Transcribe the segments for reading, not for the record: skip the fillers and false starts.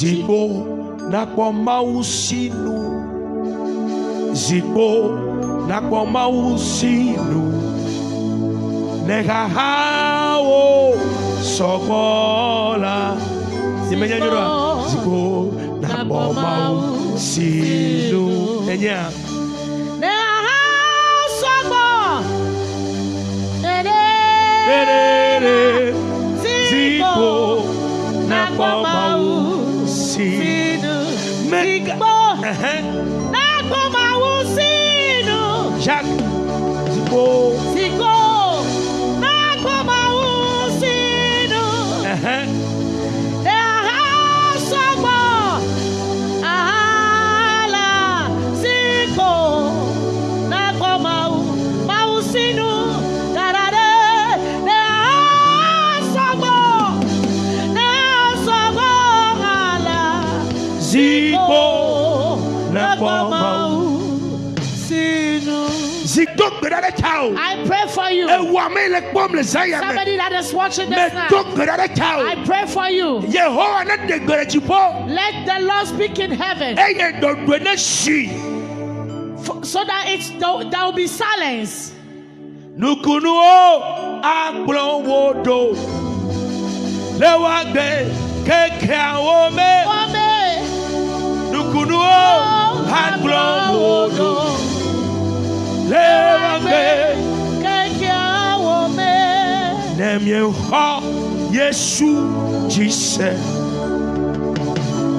Zibo na kwa mausinu, zibo na kwa mausinu, negahao sokola. Zimenyanyura zibo na kwa mausinu, enya negahao sokola. Zibo na kwa mausinu. Mega. Jacques. Zibo. Zibo. I pray for you. Somebody that is watching this now. I pray for you. Let the Lord speak in heaven. So that there will be silence. Nukunuo agbon wodo lewagbe keke awome. Nukunuo agbon wodo lewagbe keke awome. Nemye ha Yesu jise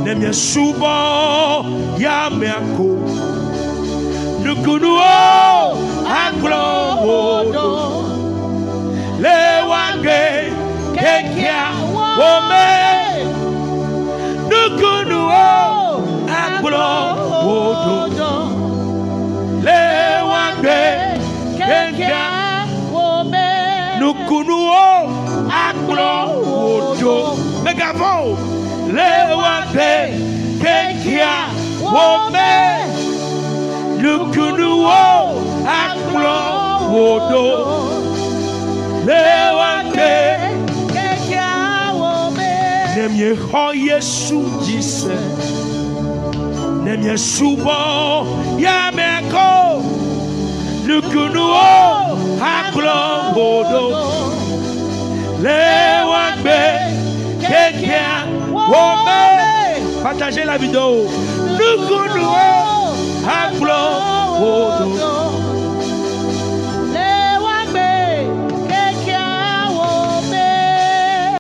nemye subo ya meako. Nukunuo agbon wodo lewagbe keke awome. Nukunuo agbon wodo lewagbe keke awome. Nukunuo agbon wodo megafon lewagbe keke awome. Nukunuo agbon wodo lewagbe keke awome. Nemye ho Yesu jise nemye subo ya meko. Nukunuo agbon wodo lewagbe keke awome. Partagez la vidéo. Nukunuo agbon wodo